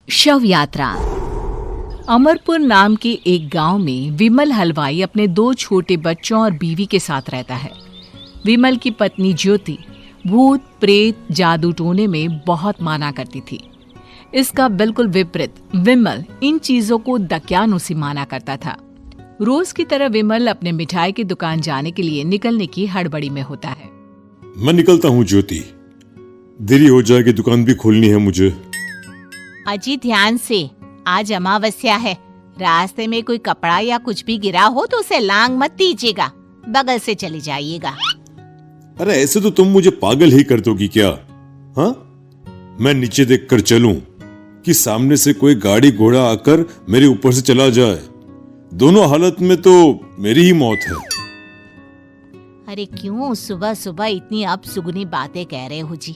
शव यात्रा। अमरपुर नाम के एक गांव में विमल हलवाई अपने 2 छोटे बच्चों और बीवी के साथ रहता है। विमल की पत्नी ज्योति भूत प्रेत जादू टोने में बहुत माना करती थी। इसका बिल्कुल विपरीत विमल इन चीजों को दक्यानुसी माना करता था। रोज की तरह विमल अपने मिठाई की दुकान जाने के लिए निकलने की हड़बड़ी में होता है। मैं निकलता हूँ ज्योति, देरी हो जाएगी, दुकान भी खोलनी है मुझे। अजी ध्यान से, आज अमावस्या है। रास्ते में कोई कपड़ा या कुछ भी गिरा हो तो उसे लांग मत दीजिएगा, बगल से चली जाइएगा। अरे ऐसे तो तुम मुझे पागल ही कर दोगी क्या? हाँ, मैं नीचे देखकर चलूं कि सामने से कोई गाड़ी घोड़ा आकर मेरे ऊपर से चला जाए? दोनों हालत में तो मेरी ही मौत है। अरे क्यों सुबह सुबह इतनी अपसुगनी बातें कह रहे हो जी?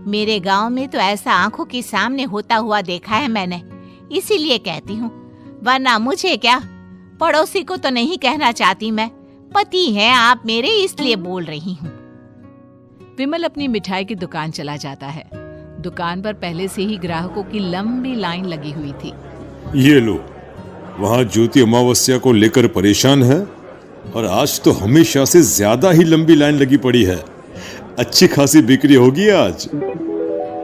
मेरे गांव में तो ऐसा आंखों के सामने होता हुआ देखा है मैंने, इसीलिए कहती हूँ, वरना मुझे क्या, पड़ोसी को तो नहीं कहना चाहती मैं। पति हैं आप मेरे, इसलिए बोल रही हूँ। विमल अपनी मिठाई की दुकान चला जाता है। दुकान पर पहले से ही ग्राहकों की लंबी लाइन लगी हुई थी। ये लो, वहाँ ज्योति अमावस्या को लेकर परेशान है और आज तो हमेशा से ज्यादा ही लंबी लाइन लगी पड़ी है। अच्छी खासी बिक्री होगी आज।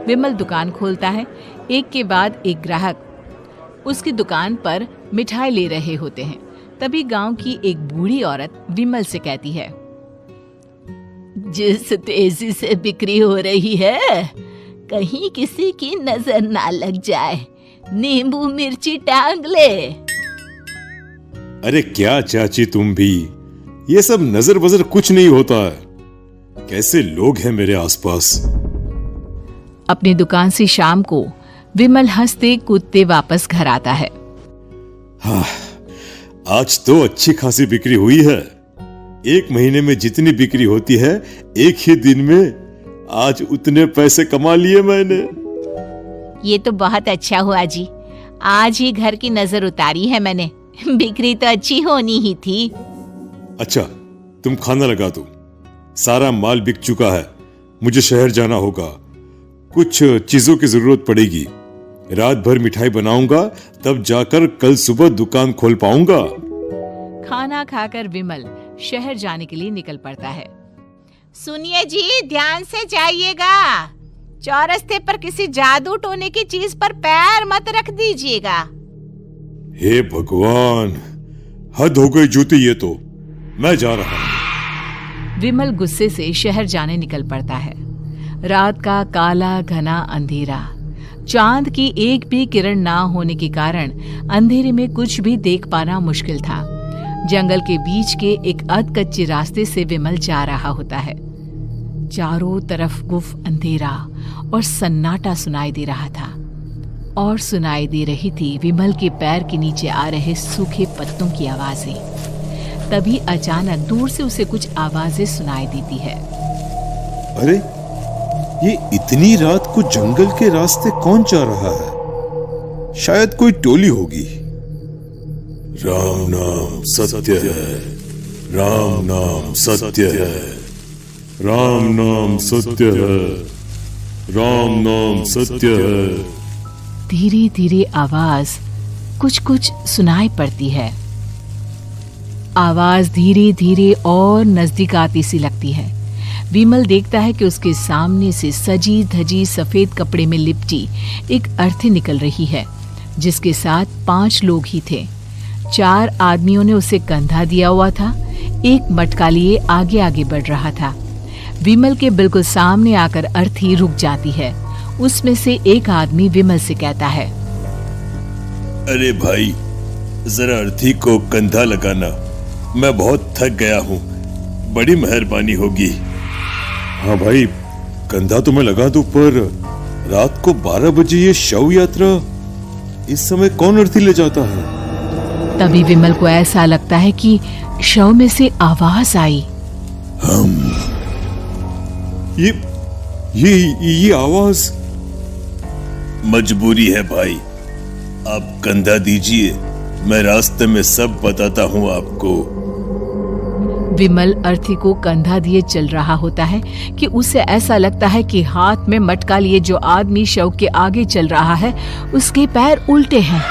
विमल दुकान खोलता है। एक के बाद एक ग्राहक उसकी दुकान पर मिठाई ले रहे होते हैं। तभी गांव की एक बूढ़ी औरत विमल से कहती है, जिस तेजी से बिक्री हो रही है, कहीं किसी की नजर ना लग जाए, नींबू मिर्ची टांग ले। अरे क्या चाची तुम भी, ये सब नजर बजर कुछ नहीं होता है। कैसे लोग हैं मेरे आसपास। अपनी दुकान से शाम को विमल हंसते कूदते वापस घर आता है। हाँ, आज तो अच्छी खासी बिक्री हुई है। एक महीने में जितनी बिक्री होती है, एक ही दिन में आज उतने पैसे कमा लिए मैंने। ये तो बहुत अच्छा हुआ जी, आज ही घर की नजर उतारी है मैंने। बिक्री तो अच्छी होनी ही थी। अच्छा, तुम खाना लगा दो, सारा माल बिक चुका है। मुझे शहर जाना होगा, कुछ चीजों की जरूरत पड़ेगी। रात भर मिठाई बनाऊंगा, तब जाकर कल सुबह दुकान खोल पाऊंगा। खाना खाकर विमल शहर जाने के लिए निकल पड़ता है। सुनिए जी, ध्यान से जाइएगा। चौरस्ते पर किसी जादू टोने की चीज पर पैर मत रख दीजिएगा। हे भगवान, हद हो गई ज्योति, ये तो मैं जा रहा हूं। विमल गुस्से से शहर जाने निकल पड़ता है। रात का काला घना अंधेरा, चांद की एक भी किरण ना होने के कारण अंधेरे में कुछ भी देख पाना मुश्किल था। जंगल के बीच के एक अधकच्चे रास्ते से विमल जा रहा होता है। चारों तरफ गुफ अंधेरा और सन्नाटा सुनाई दे रहा था, और सुनाई दे रही थी विमल के पैर के नीचे आ रहे सूखे पत्तों की आवाजें। तभी अचानक दूर से उसे कुछ आवाजें सुनाई देती है। अरे, ये इतनी रात को जंगल के रास्ते कौन जा रहा है? शायद कोई टोली होगी। राम नाम सत्य है, राम नाम सत्य है, राम नाम सत्य है, राम नाम सत्य है। धीरे धीरे आवाज कुछ कुछ सुनाई पड़ती है। आवाज धीरे धीरे और नजदीक आती सी लगती है। विमल देखता है कि उसके सामने से सजी धजी सफेद कपड़े में लिपटी एक अर्थी निकल रही है, जिसके साथ 5 लोग ही थे। 4 आदमियों ने उसे कंधा दिया हुआ था। एक मटका लिए आगे आगे बढ़ रहा था। विमल के बिल्कुल सामने आकर अर्थी रुक जाती है। उसमें से एक आदमी विमल से कहता है, अरे भाई, जरा अर्थी को कंधा लगाना, मैं बहुत थक गया हूँ, बड़ी मेहरबानी होगी। हाँ भाई, कंधा तो मैं लगा दूं, पर रात को 12 बजे ये शव यात्रा, इस समय कौन अर्थी ले जाता है? तभी विमल को ऐसा लगता है कि शव में से आवाज आई, ये आवाज। मजबूरी है भाई, आप कंधा दीजिए, मैं रास्ते में सब बताता हूँ आपको। विमल अर्थी को कंधा दिए चल रहा होता है कि उसे ऐसा लगता है कि हाथ में मटका लिए जो आदमी शव के आगे चल रहा है उसके पैर उल्टे हैं।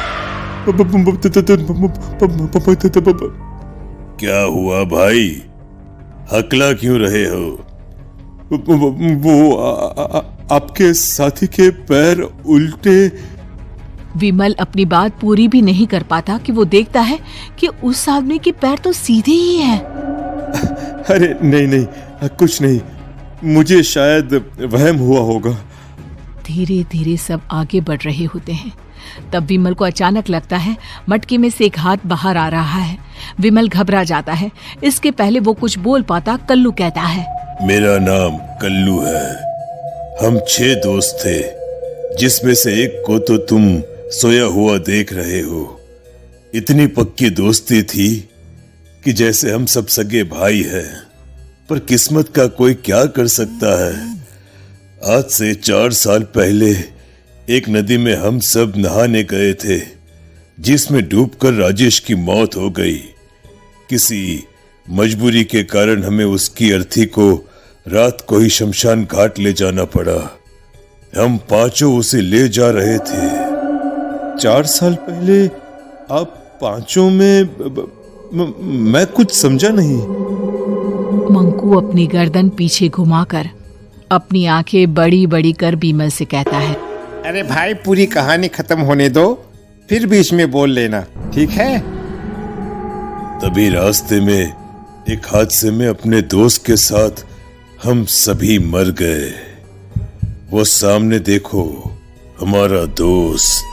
क्या हुआ भाई, हकला क्यों रहे हो? वो आपके साथी के पैर उल्टे। विमल अपनी बात पूरी भी नहीं कर पाता कि वो देखता है कि उस आदमी के पैर तो सीधे ही हैं। अरे नहीं, कुछ नहीं, मुझे शायद वहम हुआ होगा। धीरे धीरे सब आगे बढ़ रहे होते हैं। तब विमल को अचानक लगता है मटके में से एक हाथ बाहर आ रहा है। विमल घबरा जाता है। इसके पहले वो कुछ बोल पाता, कल्लू कहता है, मेरा नाम कल्लू है। हम 6 दोस्त थे, जिसमें से एक को तो तुम सोया हुआ देख रहे हो। इतनी पक्की दोस्ती थी कि जैसे हम सब सगे भाई हैं। पर किस्मत का कोई क्या कर सकता है। आज से 4 साल पहले एक नदी में हम सब नहाने गए थे, जिसमें डूबकर राजेश की मौत हो गई। किसी मजबूरी के कारण हमें उसकी अर्थी को रात को ही शमशान घाट ले जाना पड़ा। हम 5 उसे ले जा रहे थे। 4 साल पहले आप 5 में मैं कुछ समझा नहीं। मंकू अपनी गर्दन पीछे घुमाकर अपनी आंखें बड़ी बड़ी कर विमल से कहता है, अरे भाई, पूरी कहानी खत्म होने दो, फिर बीच में बोल लेना, ठीक है? तभी रास्ते में एक हादसे में अपने दोस्त के साथ हम सभी मर गए। वो सामने देखो, हमारा दोस्त।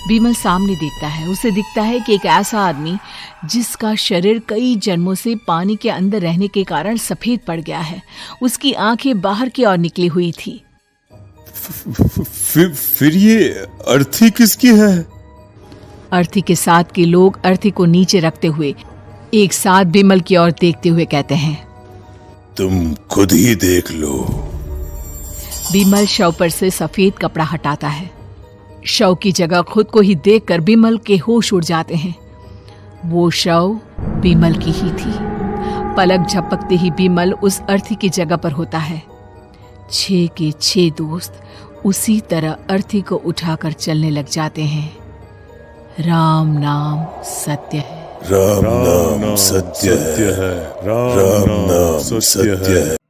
विमल सामने देखता है। उसे दिखता है कि एक ऐसा आदमी जिसका शरीर कई जन्मों से पानी के अंदर रहने के कारण सफेद पड़ गया है। उसकी आंखें बाहर की ओर निकली हुई थी। फिर ये अर्थी किसकी है? अर्थी के साथ के लोग अर्थी को नीचे रखते हुए एक साथ विमल की ओर देखते हुए कहते हैं, तुम खुद ही देख लो। विमल शव पर से सफेद कपड़ा हटाता है। शव की जगह खुद को ही देखकर विमल के होश उड़ जाते हैं। वो शव विमल की ही थी। पलक झपकते ही विमल उस अर्थी की जगह पर होता है। 6 के 6 दोस्त उसी तरह अर्थी को उठाकर चलने लग जाते हैं। राम नाम सत्य है। राम नाम सत्य है। राम नाम सत्य है।